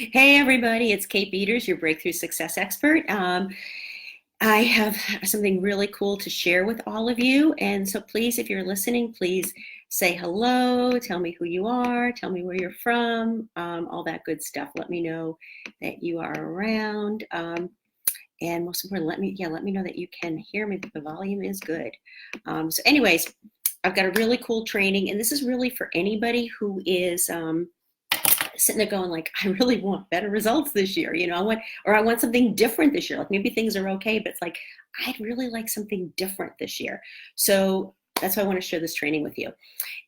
Hey everybody, it's Kate Beaters, your breakthrough success expert. I have something really cool to share with all of you. And so please, if you're listening, please say hello, tell me who you are, tell me where you're from, all that good stuff. Let me know that you are around. And most important, let me know that you can hear me, that the volume is good. So anyways, I've got a really cool training, and this is really for anybody who is sitting there going like, I really want better results this year. I want something different this year. Like maybe things are okay, but it's like, I'd really like something different this year. So that's why I want to share this training with you.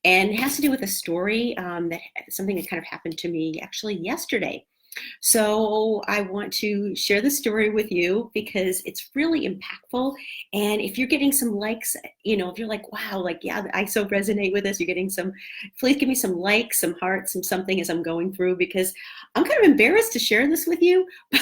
And it has to do with a story something that kind of happened to me actually yesterday. So I want to share the story with you because it's really impactful. And if you're getting some likes, if you're like, wow, like, yeah, I so resonate with this, you're getting some, please give me some likes, some hearts, some something as I'm going through, because I'm kind of embarrassed to share this with you. But,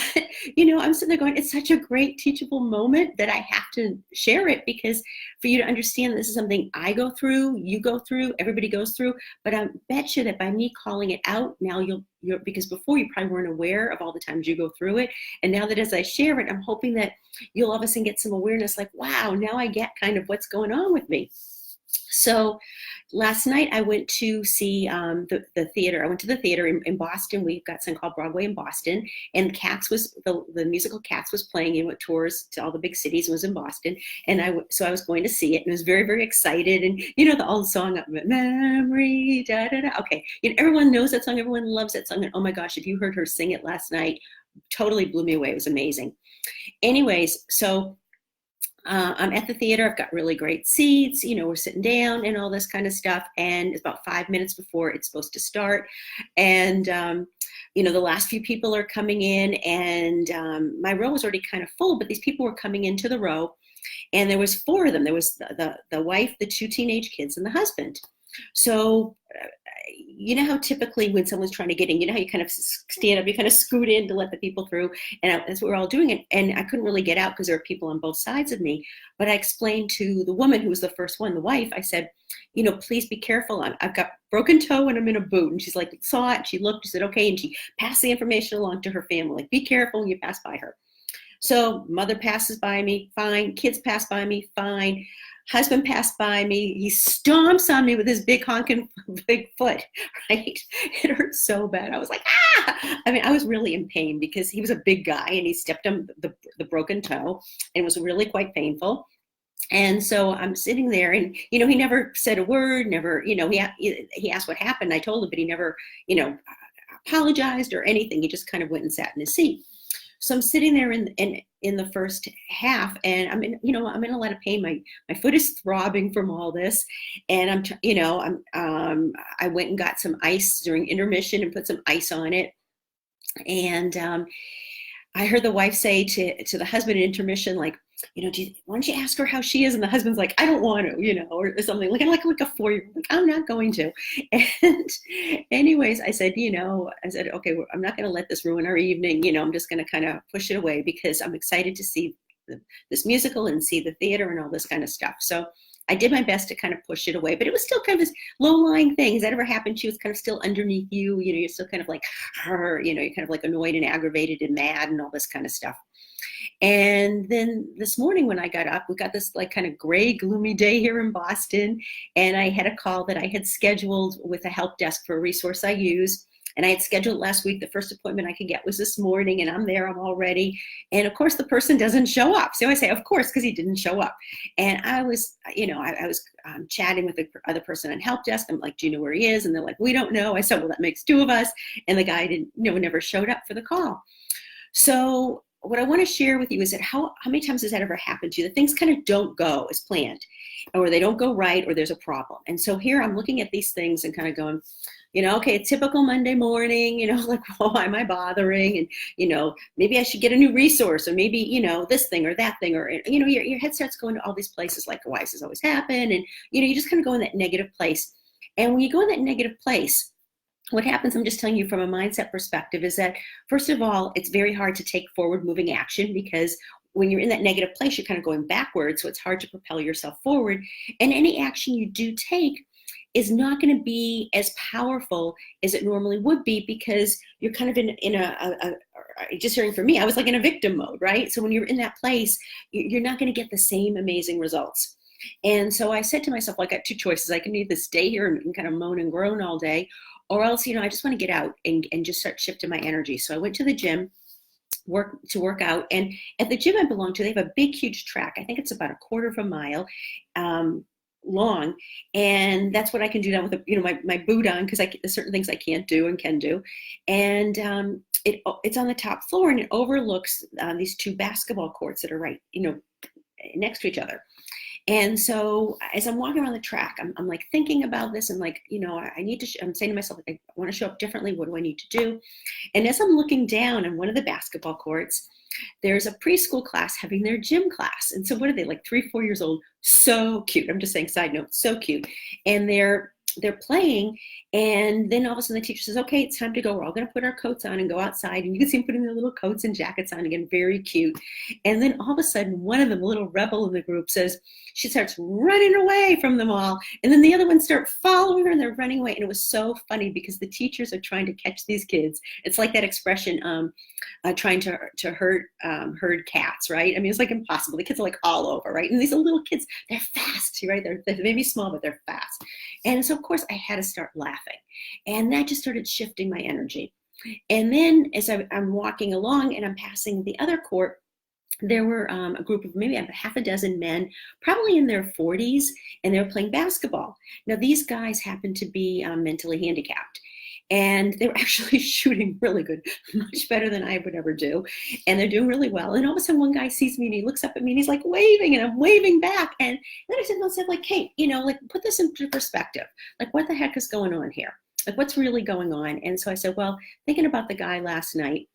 I'm sitting there going, it's such a great teachable moment that I have to share it, because for you to understand this is something I go through, you go through, everybody goes through. But I bet you that by me calling it out, now you're because before you probably weren't aware of all the times you go through it. And now that as I share it, I'm hoping that you'll all of a sudden get some awareness like, wow, now I get kind of what's going on with me. So last night I went to see the theater. I went to the theater in Boston. We've got something called Broadway in Boston, and the musical Cats was playing. It went tours to all the big cities. It was in Boston, and so I was going to see it, and I was very, very excited. And the old song, "Memory," da da da. Okay, everyone knows that song. Everyone loves that song. And oh my gosh, if you heard her sing it last night, totally blew me away. It was amazing. Anyways, so I'm at the theater. I've got really great seats. We're sitting down and all this kind of stuff. And it's about 5 minutes before it's supposed to start. And, the last few people are coming in, and my row was already kind of full, but these people were coming into the row. And there was four of them. There was the wife, the two teenage kids, and the husband. So, you know how typically when someone's trying to get in, how you kind of stand up, you kind of scoot in to let the people through. And that's what we're all doing. And I couldn't really get out because there were people on both sides of me. But I explained to the woman who was the first one, the wife, I said, please be careful. I've got broken toe and I'm in a boot. And she's like, saw it. She looked, she said, okay. And she passed the information along to her family. Like, be careful when you pass by her. So mother passes by me, fine. Kids pass by me, fine. Husband passed by me. He stomps on me with his big honking big foot, right? It hurt so bad. I was like, ah! I mean, I was really in pain because he was a big guy and he stepped on the broken toe, and it was really quite painful. And so I'm sitting there, and he never said a word, never, he asked what happened. I told him, but he never, apologized or anything. He just kind of went and sat in his seat. So I'm sitting there in the first half, and I'm in a lot of pain. My foot is throbbing from all this, and I went and got some ice during intermission and put some ice on it. And I heard the wife say to the husband in intermission, like, why don't you ask her how she is? And the husband's like, I don't want to, or something like a 4-year-old. Like, I'm not going to. And anyways, I said, okay, I'm not going to let this ruin our evening. I'm just going to kind of push it away because I'm excited to see this musical and see the theater and all this kind of stuff. So I did my best to kind of push it away, but it was still kind of this low-lying thing. Has that ever happened to you? It's kind of still underneath you. You're still kind of like, you're kind of like annoyed and aggravated and mad and all this kind of stuff. And then this morning when I got up, we got this like kind of gray, gloomy day here in Boston. And I had a call that I had scheduled with a help desk for a resource I use. And I had scheduled last week. The first appointment I could get was this morning, and I'm there, I'm all ready. And of course, the person doesn't show up. So I say, of course, because he didn't show up. And I was, I was chatting with the other person on help desk. I'm like, do you know where he is? And they're like, we don't know. I said, well, that makes two of us. And the guy didn't, never showed up for the call. So what I want to share with you is that how many times has that ever happened to you? That things kind of don't go as planned, or they don't go right, or there's a problem. And so here I'm looking at these things and kind of going, okay, a typical Monday morning, like, why am I bothering? And, maybe I should get a new resource, or maybe, this thing or that thing, or, your head starts going to all these places like, why does this always happen? And, you just kind of go in that negative place. And when you go in that negative place, what happens, I'm just telling you from a mindset perspective, is that, first of all, it's very hard to take forward moving action, because when you're in that negative place, you're kind of going backwards. So it's hard to propel yourself forward. And any action you do take, is not going to be as powerful as it normally would be, because you're kind of in just hearing from me, I was like in a victim mode, right? So when you're in that place, you're not going to get the same amazing results. And so I said to myself, well, I got two choices. I can either stay here and kind of moan and groan all day, or else, I just want to get out and just start shifting my energy. So I went to the gym work out. And at the gym I belong to, they have a big, huge track. I think it's about a quarter of a mile long. And that's what I can do now with my boot on, because there's certain things I can't do and can do. And it's on the top floor, and it overlooks these two basketball courts that are right, next to each other. And so as I'm walking around the track, I'm like thinking about this, and like, I'm saying to myself, I want to show up differently. What do I need to do? And as I'm looking down on one of the basketball courts, there's a preschool class having their gym class. And so what are they, like 3, 4 years old? So cute. I'm just saying, side note, so cute. And they're playing, and then all of a sudden the teacher says, okay, it's time to go. We're all going to put our coats on and go outside. And you can see them putting their little coats and jackets on again, very cute. And then all of a sudden, one of them, a little rebel in the group, she starts running away from them all. And then the other ones start following her, and they're running away. And it was so funny, because the teachers are trying to catch these kids. It's like that expression, trying to herd cats, right? I mean, it's like impossible. The kids are like all over, right? And these are little kids, they're fast, right? They're maybe small, but they're fast. And so of course I had to start laughing, and that just started shifting my energy. And then as I'm walking along and I'm passing the other court, there were a group of maybe half a dozen men, probably in their 40s, and they were playing basketball. Now these guys happened to be mentally handicapped, and they were actually shooting really good, much better than I would ever do. And they're doing really well. And all of a sudden one guy sees me, and he looks up at me, and he's like waving, and I'm waving back. And then I said, like, Kate, like, put this into perspective. Like, what the heck is going on here? Like, what's really going on? And so I said, well, thinking about the guy last night,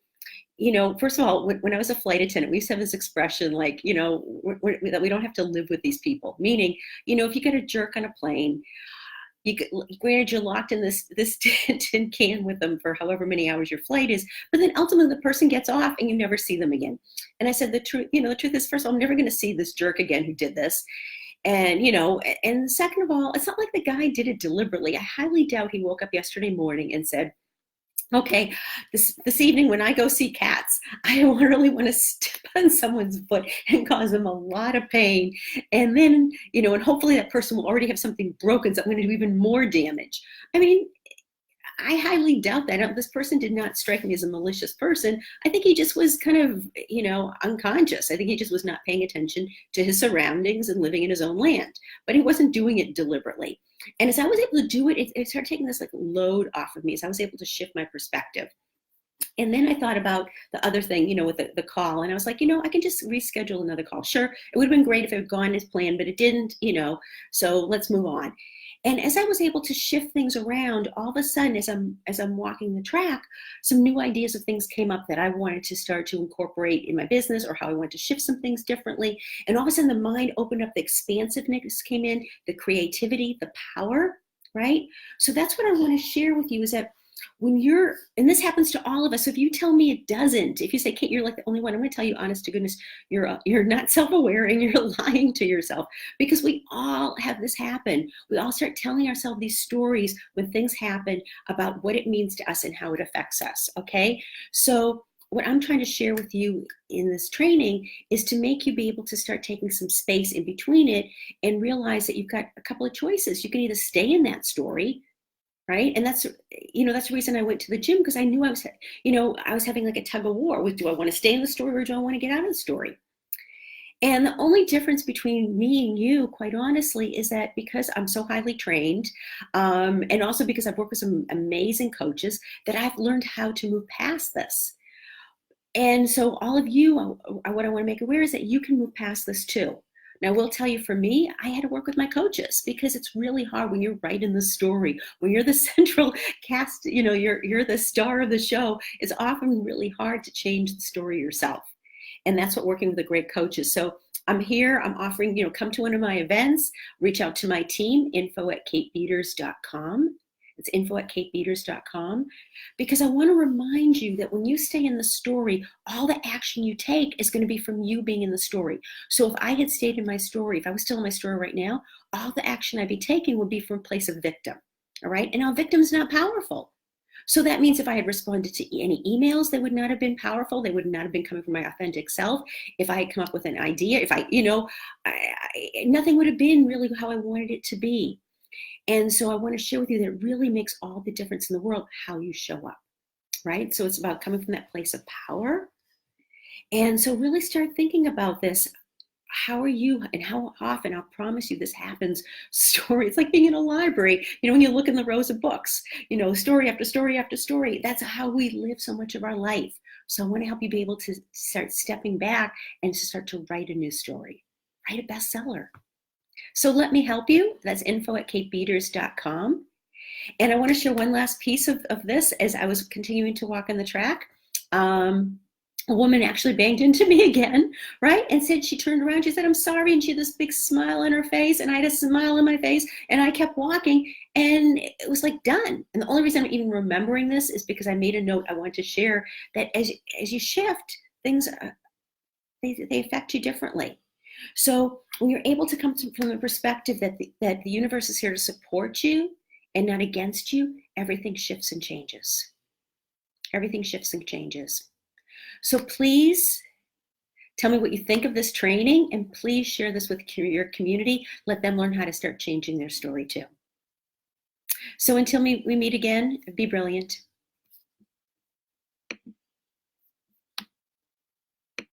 first of all, when I was a flight attendant, we used to have this expression, like, that we don't have to live with these people. Meaning, if you get a jerk on a plane, granted, you're locked in this tin can with them for however many hours your flight is, but then ultimately the person gets off and you never see them again. And I said, the truth is, first of all, I'm never going to see this jerk again who did this. And, and second of all, it's not like the guy did it deliberately. I highly doubt he woke up yesterday morning and said, okay, this evening when I go see cats, I really want to step on someone's foot and cause them a lot of pain. And then, and hopefully that person will already have something broken, so I'm going to do even more damage. I mean, I highly doubt that. This person did not strike me as a malicious person. I think he just was kind of, unconscious. I think he just was not paying attention to his surroundings and living in his own land. But he wasn't doing it deliberately. And as I was able to do it, it started taking this like load off of me, as I was able to shift my perspective. And then I thought about the other thing, with the call. And I was like, I can just reschedule another call. Sure, it would have been great if it had gone as planned, but it didn't, so let's move on. And as I was able to shift things around, all of a sudden, as I'm walking the track, some new ideas of things came up that I wanted to start to incorporate in my business, or how I wanted to shift some things differently. And all of a sudden, the mind opened up, the expansiveness came in, the creativity, the power, right? So that's what I want to share with you, is that when and this happens to all of us, so if you tell me it doesn't, if you say, Kate, you're like the only one, I'm going to tell you, honest to goodness, you're not self-aware, and you're lying to yourself, because we all have this happen. We all start telling ourselves these stories when things happen about what it means to us and how it affects us, okay? So what I'm trying to share with you in this training is to make you be able to start taking some space in between it, and realize that you've got a couple of choices. You can either stay in that story, right? And that's the reason I went to the gym, because I knew I was having like a tug of war with, do I want to stay in the story, or do I want to get out of the story? And the only difference between me and you, quite honestly, is that because I'm so highly trained, and also because I've worked with some amazing coaches, that I've learned how to move past this. And so all of you, what I want to make aware is that you can move past this too. Now, I will tell you, for me, I had to work with my coaches, because it's really hard when you're right in the story, when you're the central cast, you're the star of the show. It's often really hard to change the story yourself. And that's what working with a great coach is. So I'm here, I'm offering, come to one of my events, reach out to my team, info@katebeters.com. It's info@katepeters.com, because I want to remind you that when you stay in the story, all the action you take is going to be from you being in the story. So if I had stayed in my story, if I was still in my story right now, all the action I'd be taking would be from a place of victim. All right. And now victim's not powerful. So that means if I had responded to any emails, they would not have been powerful. They would not have been coming from my authentic self. If I had come up with an idea, if nothing would have been really how I wanted it to be. And so I want to share with you that it really makes all the difference in the world how you show up, right? So it's about coming from that place of power. And so really start thinking about this. How are you, and how often, I'll promise you this happens, story, it's like being in a library, when you look in the rows of books, story after story after story. That's how we live so much of our life. So I want to help you be able to start stepping back and to start to write a new story, write a bestseller. So let me help you. That's info@katepeters.com. And I want to share one last piece of this as I was continuing to walk on the track. A woman actually banged into me again, right? And said, she turned around, she said, "I'm sorry." And she had this big smile on her face, and I had a smile on my face, and I kept walking, and it was like done. And the only reason I'm even remembering this is because I made a note I want to share that as you shift, things, they affect you differently. So when you're able to come from the perspective that the universe is here to support you and not against you, everything shifts and changes. Everything shifts and changes. So please tell me what you think of this training, and please share this with your community. Let them learn how to start changing their story too. So until we meet again, be brilliant.